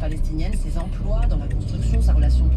palestinienne, ses emplois dans la construction, sa relation.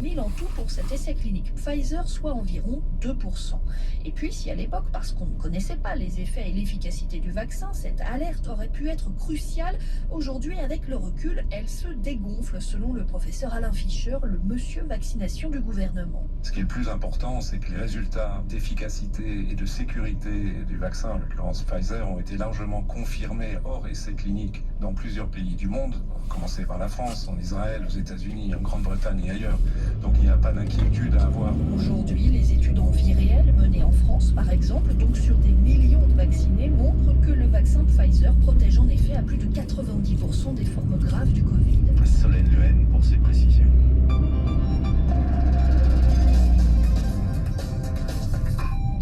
000 en tout pour cet essai clinique Pfizer, soit environ 2%. Et puis, si à l'époque, parce qu'on ne connaissait pas les effets et l'efficacité du vaccin, cette alerte aurait pu être cruciale, aujourd'hui, avec le recul, elle se dégonfle, selon le professeur Alain Fischer, le monsieur vaccination du gouvernement. Ce qui est le plus important, c'est que les résultats d'efficacité et de sécurité du vaccin, en l'occurrence Pfizer, ont été largement confirmés hors essais cliniques dans plusieurs pays du monde, à commencer par la France, en Israël, aux États-Unis, en Grande-Bretagne et ailleurs. Donc il n'y a pas d'inquiétude à avoir. Aujourd'hui, les études en vie réelle menées en France, par exemple, donc sur des millions de vaccinés, montrent que le vaccin Pfizer protège en effet à plus de 90% des formes graves du Covid. Solène Lehen pour ses précisions.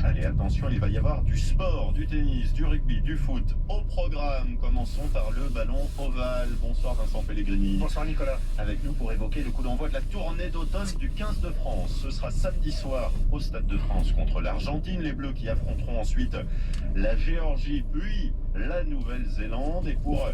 Allez, attention, il va y avoir du sport, du tennis, du rugby, du foot au programme. Commençons par le ballon ovale. Bonsoir Vincent Pellegrini. Bonsoir Nicolas. Avec nous pour évoquer le coup d'envoi de la tournée d'automne du 15 de France. Ce sera samedi soir au Stade de France contre l'Argentine. Les Bleus qui affronteront ensuite la Géorgie, puis la Nouvelle-Zélande. Et pour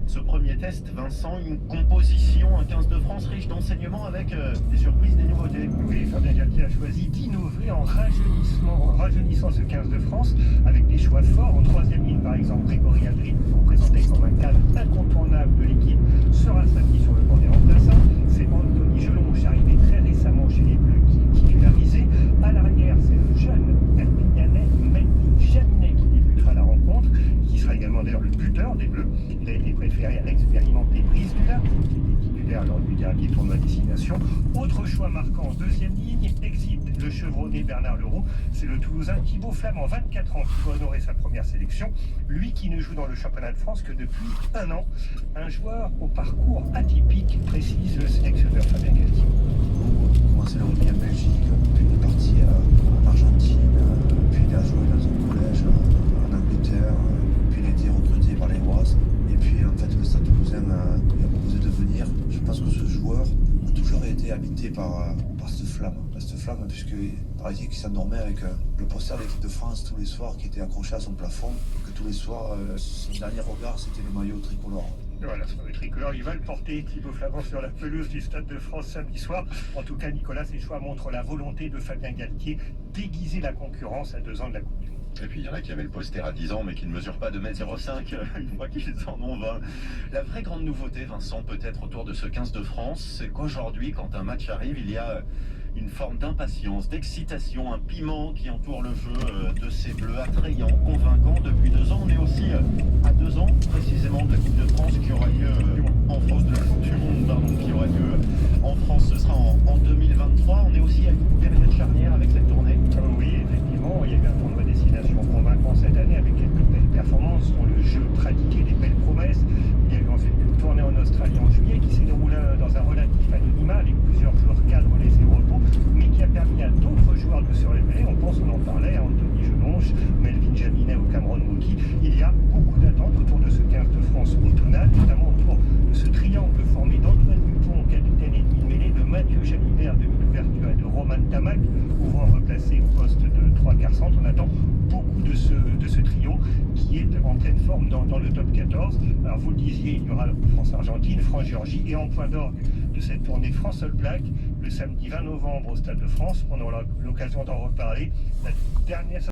ce premier test, Vincent, une composition, un 15 de France riche d'enseignements avec des surprises, des nouveautés. Oui, Fabien Galtier a choisi d'innover en rajeunissant ce 15 de France avec des choix forts. En troisième ligne, par exemple, Grégory Aldrit, présenté comme un cadre incontournable de l'équipe, sera samedi sur le banc des remplaçants. C'est Anthony Gelonche, arrivé très récemment chez les Bleus, qui est titularisé. À l'arrière, c'est le jeune Perpignanais Melvin Jaminet qui débutera la rencontre, qui sera également d'ailleurs le buteur des Bleus. Il a été préféré à l'expérimenté Brice Dula, qui était titulaire lors du dernier tournoi destination. Autre choix marquant en deuxième ligne, exit le chevronné Bernard Leroux. C'est le Toulousain Thibaut Flamand, 24 ans, qui va honorer sa première sélection. Lui qui ne joue dans le championnat de France que depuis un an. Un joueur au parcours atypique, précise le sélectionneur Fabien Galtier. Commencé le rugby en Belgique, puis il est parti en Argentine, puis il a joué dans un collège en Angleterre, puis il a été recruté par les Rois. Et puis en fait le Stade Toulousain lui a proposé de venir. Je pense que ce joueur a toujours été habité par cette flamme, puisqu'il paraît qu'il s'endormait avec le poster de l'équipe de France tous les soirs qui était accroché à son plafond, que tous les soirs son dernier regard c'était le maillot tricolore. Voilà, sur le tricolore, il va le porter, Thibaut Flamand, sur la pelouse du Stade de France samedi soir. En tout cas, Nicolas, ces choix montrent la volonté de Fabien Galtier d'aiguiser la concurrence à 2 ans de la Coupe du Monde. Et puis il y en a qui avaient le poster à 10 ans mais qui ne mesurent pas 2,05 m une fois qu'ils en ont 20. La vraie grande nouveauté, Vincent, peut-être autour de ce 15 de France, c'est qu'aujourd'hui, quand un match arrive, il y a une forme d'impatience, d'excitation, un piment qui entoure le jeu de ces Bleus attrayants, convaincants. Depuis 2 ans, on est aussi à 2 ans précisément de la Coupe de France qui aura lieu en France, de la Coupe du Monde, pardon, qui aura lieu en France. Ce sera en 2023. On est aussi à une période charnière avec cette tournée. Oui, effectivement, il y a eu un tournoi destination convaincant cette année avec quelques belles performances sur le jeu pratiqué, des belles promesses. Il y a eu ensuite une tournée en Australie en juillet qui s'est déroulée dans un relatif anonymat avec plusieurs joueurs cadres laissés au repos, mais qui a permis à d'autres joueurs de se révéler. On pense, on en parlait, à Anthony Gelonche, Melvin Jaminet ou Cameron Wauquiez. Il y a beaucoup d'attentes autour de ce 15 de France automnal, notamment autour de ce triangle formé d'Antoine Dupont, capitaine et demi-mêlée, de Mathieu Jalibert, demi d'ouverture, et de Roman Tamac, pouvant replacer au poste de 3 quarts centre. On attend beaucoup de ce trio qui est en pleine forme dans le top 14. Alors vous le disiez, il y aura France-Argentine, France-Géorgie, et en point d'orgue de cette tournée France All Black, le samedi 20 novembre au Stade de France. On aura l'occasion d'en reparler. La dernière